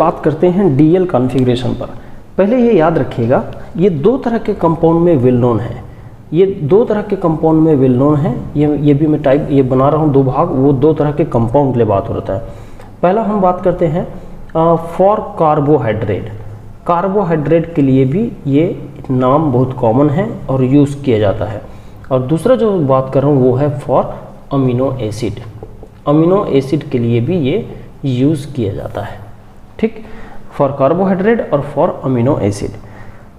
बात करते हैं डीएल कॉन्फ़िगरेशन पर। पहले ये याद रखिएगा, ये दो तरह के कंपाउंड में वेल नोन है। ये दो तरह के कंपाउंड में वेल नोन है। ये भी मैं टाइप ये बना रहा हूँ दो भाग, वो दो तरह के कंपाउंड के लिए बात हो रहा है। पहला हम बात करते हैं फॉर कार्बोहाइड्रेट। कार्बोहाइड्रेट के लिए भी ये नाम बहुत कॉमन है और यूज़ किया जाता है। और दूसरा जो बात कर रहा हूँ वो है for amino acid. Amino acid के लिए भी ये यूज़ किया जाता है। ठीक, फॉर कार्बोहाइड्रेट और फॉर अमीनो एसिड।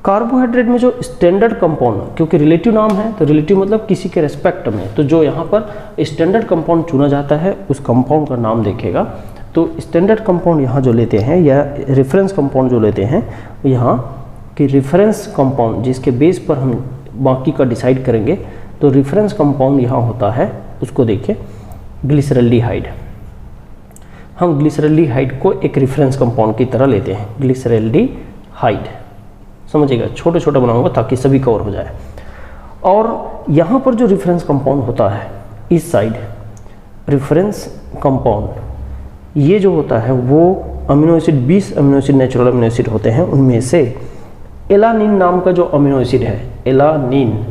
कार्बोहाइड्रेट में जो स्टैंडर्ड कंपाउंड, क्योंकि रिलेटिव नाम है तो रिलेटिव मतलब किसी के रेस्पेक्ट में, तो जो यहाँ पर स्टैंडर्ड कंपाउंड चुना जाता है उस कंपाउंड का नाम देखेगा। तो स्टैंडर्ड कंपाउंड यहाँ जो लेते हैं या रेफरेंस कंपाउंड जो लेते हैं, यहाँ कि रेफरेंस कंपाउंड जिसके बेस पर हम बाकी का डिसाइड करेंगे, तो रेफरेंस कंपाउंड यहाँ होता है, उसको देखिए ग्लिसरल्डिहाइड। हम ग्लिसरल्डिहाइड को एक रेफरेंस कंपाउंड की तरह लेते हैं, ग्लिसरल्डिहाइड। समझिएगा, छोटे छोटे बनाऊंगा ताकि सभी कवर हो जाए। और यहाँ पर जो रेफरेंस कंपाउंड होता है इस साइड, रेफरेंस कंपाउंड ये जो होता है वो amino acid 20 amino acid natural amino acid होते हैं। उनमें से एलानिन नाम का जो अमीनो एसिड है, एलानिन,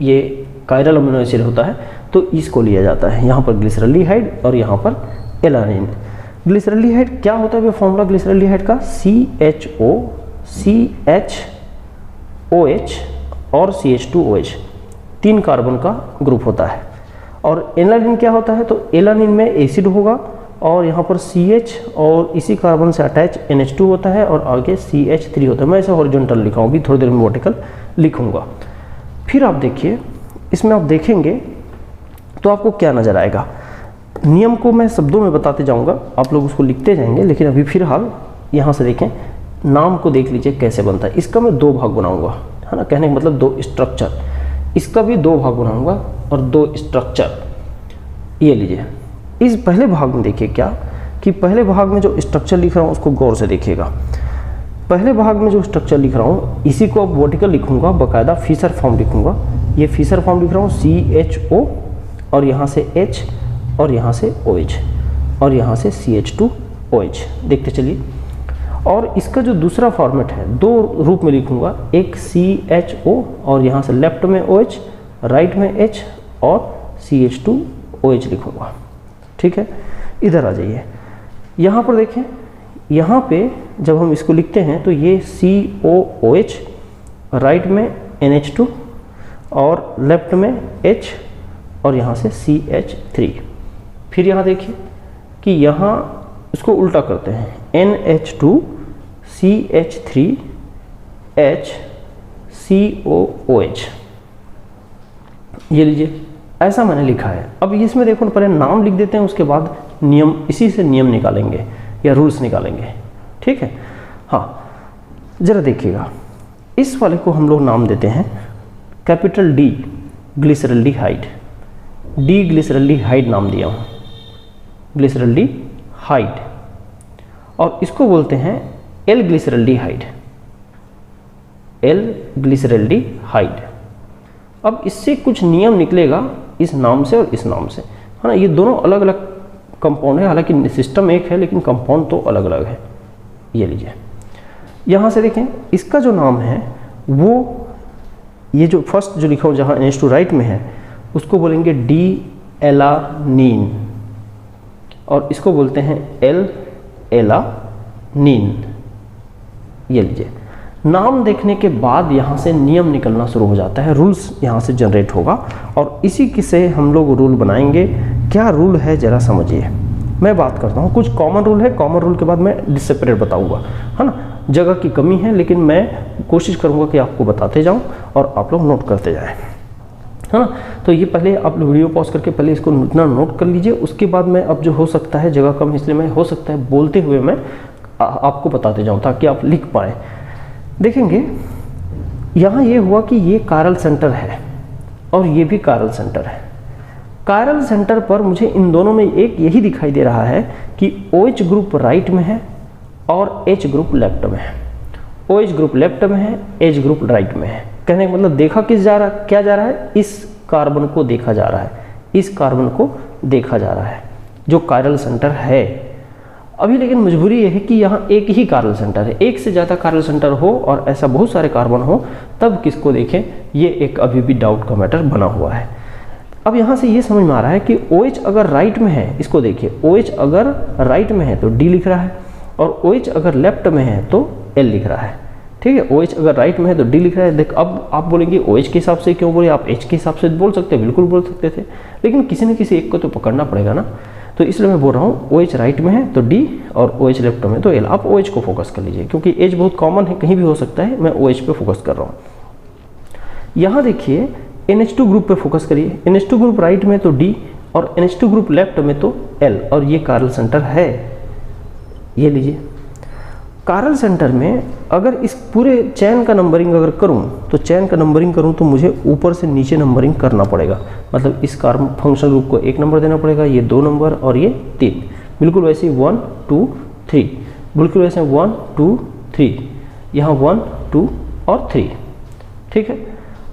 ये कायरल अमीनो एसिड होता है, तो इसको लिया जाता है। यहाँ पर ग्लिसरल्डिहाइड और यहाँ पर एलानिन। ग्लिसरल्डिहाइड क्या होता है, वो फॉर्मूला ग्लिसरल्डिहाइड का CHO CHOH और CH2OH, 3 कार्बन का ग्रुप होता है। और एलानिन क्या होता है, तो एलानिन में एसिड होगा और यहाँ पर CH और इसी कार्बन से अटैच NH2 होता है और आगे CH3 होता है। मैं इसे हॉरिजॉन्टल लिखा हूँ, अभी थोड़ी देर में वर्टिकल लिखूँगा। फिर आप देखिए, इसमें आप देखेंगे तो आपको क्या नज़र आएगा। नियम को मैं शब्दों में बताते जाऊँगा, आप लोग उसको लिखते जाएंगे, लेकिन अभी फिलहाल यहाँ से देखें, नाम को देख लीजिए कैसे बनता है। इसका मैं 2 भाग बनाऊँगा, है ना, कहने का मतलब 2 स्ट्रक्चर। इसका भी 2 भाग बनाऊँगा और 2 स्ट्रक्चर। ये लीजिए, इस पहले भाग में देखिए क्या कि पहले भाग में जो स्ट्रक्चर लिख रहा हूँ उसको गौर से देखिएगा। पहले भाग में जो स्ट्रक्चर लिख रहा हूँ इसी को अब वर्टिकल लिखूँगा, बाकायदा फिशर फॉर्म लिखूँगा। ये फिशर फॉर्म लिख रहा हूँ, CHO और यहाँ से H और यहाँ से OH और यहाँ से CH2OH। देखते चलिए। और इसका जो दूसरा फॉर्मेट है 2 रूप में लिखूँगा, एक CHO और यहाँ से लेफ्ट में OH, राइट में H और CH2OH लिखूँगा। ठीक है, इधर आ जाइए। यहाँ पर देखें, यहाँ पे जब हम इसको लिखते हैं तो ये COOH, राइट में NH2 और लेफ्ट में H और यहाँ से CH3। फिर यहाँ देखिए कि यहाँ इसको उल्टा करते हैं, NH2 CH3 H COOH। ये लीजिए, ऐसा मैंने लिखा है। अब इसमें देखो, पहले नाम लिख देते हैं, उसके बाद नियम, इसी से नियम निकालेंगे या रूल्स निकालेंगे। ठीक है, हाँ जरा देखिएगा, इस वाले को हम लोग नाम देते हैं capital D glyceraldehyde. D glyceraldehyde नाम दिया हूँ, ग्लिसरल्डिहाइड। और इसको बोलते हैं L ग्लिसरल्डिहाइड, L ग्लिसरल्डिहाइड। अब इससे कुछ नियम निकलेगा इस नाम से और इस नाम से, है ना। ये दोनों अलग अलग कंपाउंड है, हालांकि सिस्टम एक है लेकिन कंपाउंड तो अलग अलग है। ये लीजिए, यहाँ से देखें, इसका जो नाम है वो ये जो फर्स्ट जो लिखा हो जहाँ NH2 राइट में है उसको बोलेंगे D एलानीन और इसको बोलते हैं L एलानीन। ये लीजिए, नाम देखने के बाद यहाँ से नियम निकलना शुरू हो जाता है, रूल्स यहाँ से जनरेट होगा और इसी से हम लोग रूल बनाएंगे। क्या रूल है जरा समझिए। मैं बात करता हूँ, कुछ कॉमन रूल है, कॉमन रूल के बाद मैं सेपरेट बताऊँगा, है ना। जगह की कमी है लेकिन मैं कोशिश करूँगा कि आपको बताते जाऊँ और आप लोग नोट करते जाएँ, है ना। तो ये पहले आप लोग वीडियो पॉज करके पहले इसको इतना नोट कर लीजिए। उसके बाद मैं अब जो हो सकता है, जगह कम इसलिए मैं हो सकता है बोलते हुए मैं आपको बताते जाऊँ ताकि आप लिख पाएँ। देखेंगे यहाँ ये हुआ कि ये कायरल सेंटर है और ये भी कायरल सेंटर है। कायरल सेंटर पर मुझे इन दोनों में एक यही दिखाई दे रहा है कि OH ग्रुप राइट में है और H ग्रुप लेफ्ट में है। OH ग्रुप लेफ्ट में है, H ग्रुप राइट में है। कहने का मतलब देखा किस जा रहा, क्या जा रहा है, इस कार्बन को देखा जा रहा है, इस कार्बन को देखा जा रहा है जो कायरल सेंटर है। अभी लेकिन मजबूरी ये है कि यहाँ एक ही कार्बन सेंटर है, एक से ज़्यादा कार्बन सेंटर हो और ऐसा बहुत सारे कार्बन हो तब किसको देखें, ये एक अभी भी डाउट का मैटर बना हुआ है। अब यहाँ से ये समझ में आ रहा है कि OH अगर राइट में है, इसको देखिए, OH अगर राइट में है तो D लिख रहा है और OH अगर लेफ्ट में है तो L लिख रहा है। ठीक है, OH अगर राइट में है तो D लिख रहा है। देख अब आप बोलेंगे OH के हिसाब से क्यों बोले, आप H के हिसाब से बोल सकते, बिल्कुल बोल सकते थे, लेकिन किसी न किसी एक को तो पकड़ना पड़ेगा ना, तो इसलिए मैं बोल रहा हूँ OH राइट में है तो D और OH लेफ्ट में तो L। आप OH को फोकस कर लीजिए क्योंकि H बहुत कॉमन है, कहीं भी हो सकता है, मैं OH पे फोकस कर रहा हूँ। यहाँ देखिए NH2 ग्रुप पे फोकस करिए, NH2 ग्रुप राइट में तो D और NH2 ग्रुप लेफ्ट में तो L, और ये कार्बन सेंटर है, ये लीजिए। कार्बन सेंटर में अगर इस पूरे चैन का नंबरिंग अगर करूं तो चैन का नंबरिंग करूं तो मुझे ऊपर से नीचे नंबरिंग करना पड़ेगा, मतलब इस कार्बन फंक्शनल ग्रुप को 1 नंबर देना पड़ेगा, ये 2 नंबर और ये 3, बिल्कुल वैसे 1 2 3, बिल्कुल वैसे 1 2 3, यहाँ 1 2 और 3। ठीक है,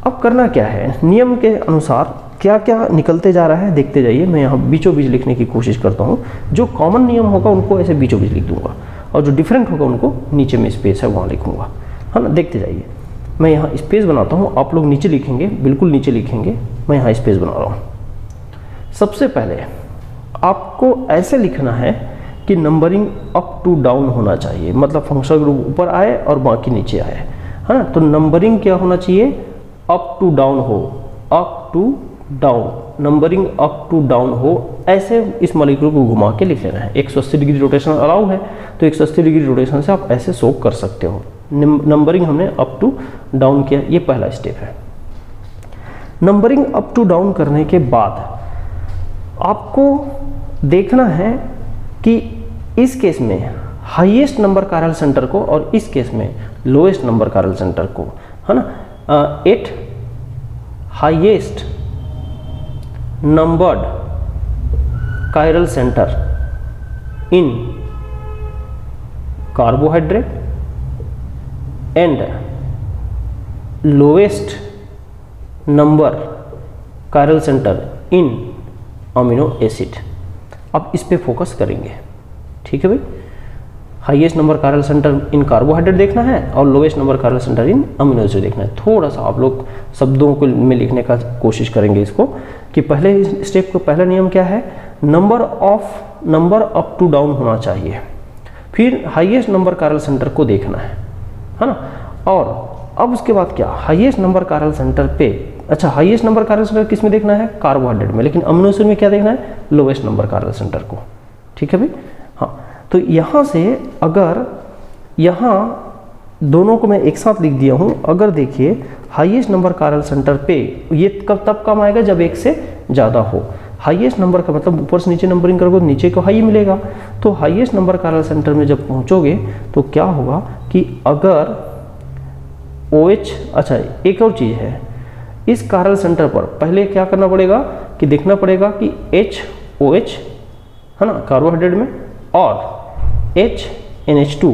अब करना क्या है, नियम के अनुसार क्या क्या निकलते जा रहा है देखते जाइए। मैं यहाँ बीचों बीच लिखने की कोशिश करता हूँ, जो कॉमन नियम होगा उनको ऐसे बीचों बीच लिख दूंगा और जो डिफरेंट होगा उनको नीचे में स्पेस है वहाँ लिखूंगा, है ना। देखते जाइए, मैं यहाँ स्पेस बनाता हूँ, आप लोग नीचे लिखेंगे, बिल्कुल नीचे लिखेंगे, मैं यहाँ स्पेस बना रहा हूँ। सबसे पहले आपको ऐसे लिखना है कि नंबरिंग अप टू डाउन होना चाहिए, मतलब फंक्शनल ग्रुप ऊपर आए और बाकी नीचे आए, है ना। तो नंबरिंग क्या होना चाहिए, अप टू डाउन हो, up to down, numbering up to down हो, ऐसे इस मॉलिक्यूल को घुमा के लिख लेना है। 180 डिग्री रोटेशन अलाउ है तो 180 डिग्री रोटेशन से आप ऐसे शो कर सकते हो। नंबरिंग हमने अप टू डाउन किया, ये पहला स्टेप है। नंबरिंग अप टू डाउन करने के बाद आपको देखना है कि इस केस में हाईएस्ट नंबर कार्बन सेंटर को और इस केस में लोएस्ट नंबर कार्बन सेंटर को, है ना। Eight highest numbered chiral center in carbohydrate and lowest number chiral center in amino acid। अब इस पे फोकस करेंगे, ठीक है भाई। हाईएस्ट नंबर कार्बन सेंटर इन कार्बोहाइड्रेट देखना है और लोएस्ट नंबर कार्बन सेंटर इन अमीनो एसिड देखना है। थोड़ा सा आप लोग शब्दों को में लिखने का कोशिश करेंगे इसको, कि पहले स्टेप का पहला नियम क्या है, नंबर अप टू डाउन होना चाहिए, फिर हाईएस्ट नंबर कार्बन सेंटर को देखना है ना। और अब उसके बाद क्या, हाईएस्ट नंबर कार्बन सेंटर पे, अच्छा हाईएस्ट नंबर कार्बन सेंटर किस में देखना है, कार्बोहाइड्रेट में, लेकिन अमीनो एसिड में क्या देखना है, लोएस्ट नंबर कार्बन सेंटर को। ठीक है भाई, हाँ। तो यहाँ से अगर यहाँ दोनों को मैं एक साथ लिख दिया हूँ, अगर देखिए हाईएस्ट नंबर कार्बन सेंटर पे ये तब काम आएगा जब 1 से ज़्यादा हो। हाईएस्ट नंबर का मतलब ऊपर से नीचे नंबरिंग करोगे तो नीचे को हाई मिलेगा। तो हाईएस्ट नंबर कार्बन सेंटर में जब पहुँचोगे तो क्या होगा कि अगर OH, अच्छा एक और चीज़ है, इस कार्बन सेंटर पर पहले क्या करना पड़ेगा कि देखना पड़ेगा कि HOH है ना कार्बोहाइड्रेट में, और NH2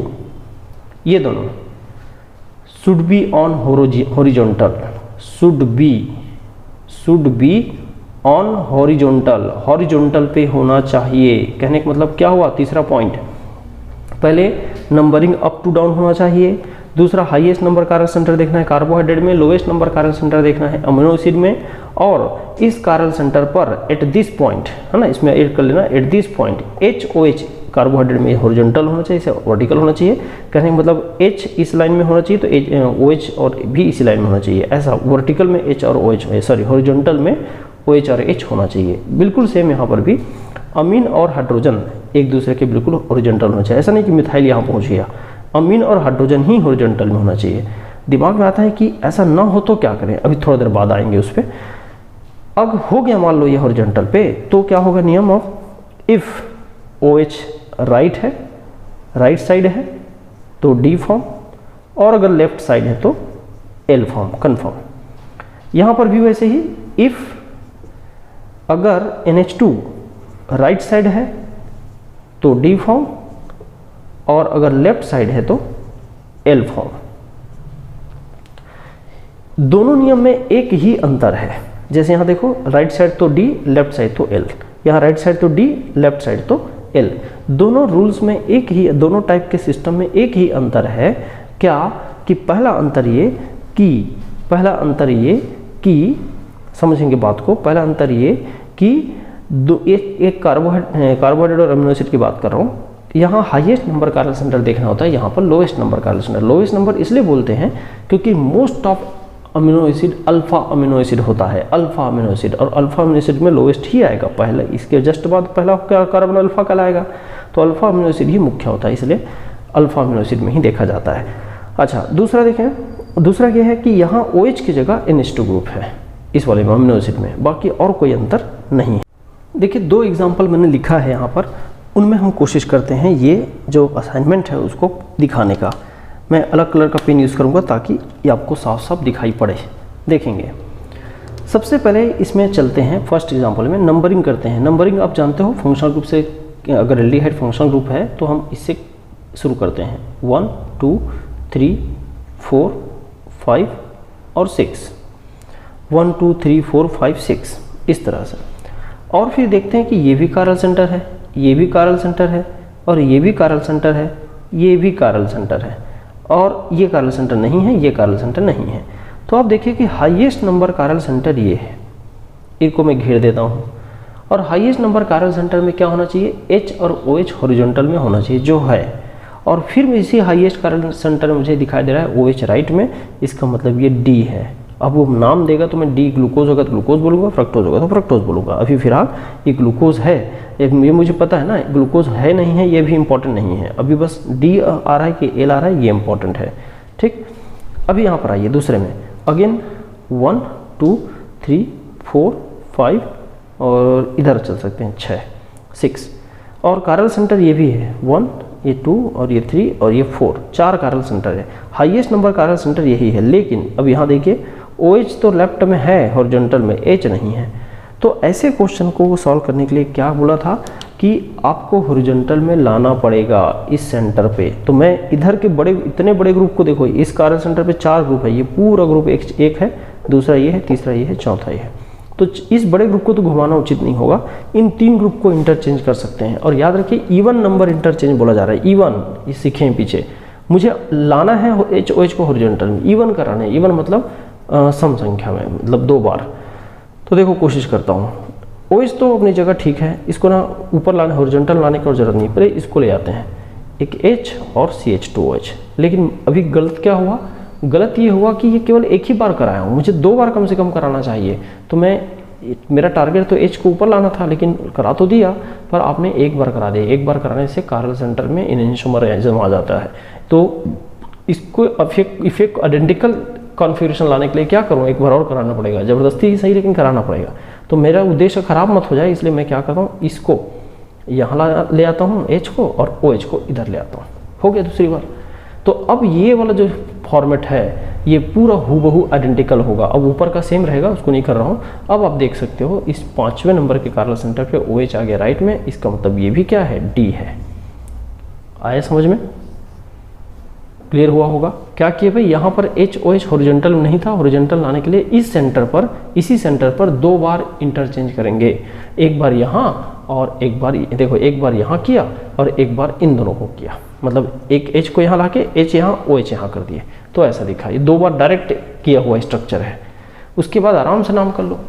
ये दोनों should be on horizontal, should be on horizontal पे होना चाहिए। कहने का मतलब क्या हुआ, तीसरा पॉइंट, पहले नंबरिंग अप टू डाउन होना चाहिए, दूसरा हाईएस्ट नंबर कार्बन सेंटर देखना है कार्बोहाइड्रेट में, लोएस्ट नंबर कार्बन सेंटर देखना है अमीनो एसिड में, और इस कार्बन सेंटर पर एट दिस पॉइंट, है ना, इसमें ऐड कर लेना, at this point HOH carbohydrate में हॉरिजॉन्टल होना चाहिए, इसे वर्टिकल होना चाहिए। कहने का मतलब H इस लाइन में होना चाहिए तो OH और भी इसी लाइन में होना चाहिए, ऐसा वर्टिकल में H और OH, सॉरी हॉरिजॉन्टल में OH और H होना चाहिए। बिल्कुल सेम यहाँ पर भी अमीन और हाइड्रोजन एक दूसरे के बिल्कुल हॉरिजॉन्टल होना चाहिए, ऐसा नहीं कि मिथाइल यहाँ पहुँच गया, अमीन और हाइड्रोजन ही हॉरिजॉन्टल में होना चाहिए। दिमाग में आता है कि ऐसा ना हो तो क्या करें, अभी थोड़ा देर बाद आएंगे उस पर। अब हो गया मान लो ये हॉरिजॉन्टल पे, तो क्या होगा नियम ऑफ, इफ OH राइट है, राइट साइड है तो D फॉर्म, और अगर लेफ्ट साइड है तो L फॉर्म, कन्फर्म। यहाँ पर भी वैसे ही, इफ अगर NH2 राइट साइड है तो D फॉर्म, और अगर लेफ्ट साइड है तो L फॉर्म। दोनों नियम में एक ही अंतर है, जैसे यहाँ देखो राइट साइड तो D, लेफ्ट साइड तो L, यहाँ राइट साइड तो D, लेफ्ट साइड तो L। दोनों रूल्स में एक ही, दोनों टाइप के सिस्टम में एक ही अंतर है, क्या कि पहला अंतर ये कि समझेंगे बात को, पहला अंतर ये कि एक कार्बोहाइड्रेट और अमीनो एसिड की बात कर रहा हूँ, यहाँ हाईएस्ट नंबर कार्बन सेंटर देखना होता है, यहाँ पर lowest number carbon centre. Lowest number इसलिए बोलते हैं क्योंकि most of amino acid alpha amino acid होता है, अल्फा अमीनो एसिड, और अल्फा अमीनो एसिड में लोएस्ट ही आएगा, पहले इसके जस्ट बाद पहला कार्बन अल्फा कहलाएगा, तो अल्फा अमीनो एसिड ही मुख्य होता है, इसलिए अल्फा अमीनो एसिड में ही देखा जाता है। अच्छा, दूसरा देखें, दूसरा ये है कि यहाँ OH की जगह NH2 ग्रुप है इस वाले में अमीनो एसिड में, बाकी और कोई अंतर नहीं है। देखिए 2 एग्जाम्पल मैंने लिखा है यहाँ पर, उनमें हम कोशिश करते हैं ये जो असाइनमेंट है उसको दिखाने का। मैं अलग कलर का पेन यूज़ करूँगा ताकि ये आपको साफ साफ दिखाई पड़े। देखेंगे, सबसे पहले इसमें चलते हैं फर्स्ट एग्जांपल में, नंबरिंग करते हैं। नंबरिंग आप जानते हो फंक्शनल ग्रुप से, अगर एल्डिहाइड फंक्शनल ग्रुप है तो हम इससे शुरू करते हैं 1 2 3 4 5 और 6, 1 2 3 4 5 6 इस तरह से। और फिर देखते हैं कि ये भी कारल सेंटर है, ये भी कारल सेंटर है, और ये भी कारल सेंटर है, ये भी कारल सेंटर है, और ये कारल सेंटर नहीं है, ये कारल सेंटर नहीं है। तो आप देखिए कि हाईएस्ट नंबर कारल सेंटर ये है, इनको मैं घेर देता हूँ, और हाईएस्ट नंबर कारल सेंटर में क्या होना चाहिए, H और OH हॉरिजॉन्टल में होना चाहिए जो है, और फिर इसी हाईएस्ट कारल सेंटर में मुझे दिखाई दे रहा है OH राइट में, इसका मतलब ये D है। अब वो नाम देगा तो मैं D, ग्लूकोज होगा तो ग्लूकोज बोलूँगा, फ्रक्टोज होगा तो फ्रक्टोज बोलूँगा। अभी फिलहाल ये ग्लूकोज है, ये मुझे पता है ना, ग्लूकोज है नहीं है ये भी इंपॉर्टेंट नहीं है, अभी बस D आ रहा है कि L आ रहा है ये इंपॉर्टेंट है। ठीक, अभी यहाँ पर आइए दूसरे में, अगेन 1 2 3 4 5 और इधर चल सकते हैं 6 6, और कारल सेंटर ये भी है 1, ये 2 और ये 3 और ये 4, 4 कारल सेंटर है। हाईएस्ट नंबर कारल सेंटर यही है, लेकिन अब यहाँ देखिए OH तो लेफ्ट में है हॉरिजॉन्टल में, H नहीं है। तो ऐसे क्वेश्चन को सॉल्व करने के लिए क्या बोला था कि आपको हॉरिजॉन्टल में लाना पड़ेगा इस सेंटर पे। तो मैं इधर के इतने बड़े ग्रुप को देखो, इस कारल सेंटर पे 4 ग्रुप है, ये पूरा ग्रुप एक है, दूसरा ये है, तीसरा ये है, चौथा ये है। तो इस बड़े ग्रुप को तो घुमाना उचित नहीं होगा, इन 3 ग्रुप को इंटरचेंज कर सकते हैं। और याद रखिए इवन नंबर इंटरचेंज बोला जा रहा है, इवन, ये सीखें पीछे, मुझे लाना है OH को हॉरिजॉन्टल में, इवन कराना है, इवन मतलब सम संख्या में, मतलब 2 बार। तो देखो कोशिश करता हूँ, OH तो अपनी जगह ठीक है, इसको ना ऊपर लाने, हॉरिजॉन्टल लाने की जरूरत नहीं, पहले इसको ले आते हैं, एक H और CH2OH। लेकिन अभी गलत क्या हुआ, गलत ये हुआ कि ये केवल एक ही बार कराया हूँ, मुझे 2 बार कम से कम कराना चाहिए। तो मेरा टारगेट तो H को ऊपर लाना था, लेकिन करा तो दिया, पर आपने एक बार करा दिया। एक बार कराने से कारल सेंटर में इनहिबिशन आ जाता है। तो इसको इफेक्ट आइडेंटिकल कॉन्फ़िगरेशन लाने के लिए क्या करूँ, एक बार और कराना पड़ेगा, ज़बरदस्ती ही सही लेकिन कराना पड़ेगा। तो मेरा उद्देश्य खराब मत हो जाए, इसलिए मैं क्या करता हूँ, इसको यहाँ ले आता हूँ H को, और OH को इधर ले आता हूँ, हो गया दूसरी बार। तो अब ये वाला जो फॉर्मेट है ये पूरा हूबहू आइडेंटिकल होगा। अब ऊपर का सेम रहेगा, उसको नहीं कर रहा हूँ। अब आप देख सकते हो इस 5वें नंबर के कारल सेंटर पे OH आ गया राइट में, इसका मतलब ये भी क्या है, D है। आया समझ में, क्लियर हुआ होगा। क्या किया भाई, यहाँ पर HOH हॉरिजॉन्टल नहीं था, हॉरिजॉन्टल लाने के लिए इस सेंटर पर, इसी सेंटर पर 2 बार इंटरचेंज करेंगे, एक बार यहाँ और एक बार, देखो एक बार यहाँ किया और एक बार इन दोनों को किया, मतलब एक H को यहाँ लाके H यहाँ OH यहाँ कर दिए, तो ऐसा दिखा। ये 2 बार डायरेक्ट किया हुआ स्ट्रक्चर है। उसके बाद आराम से नाम कर लो,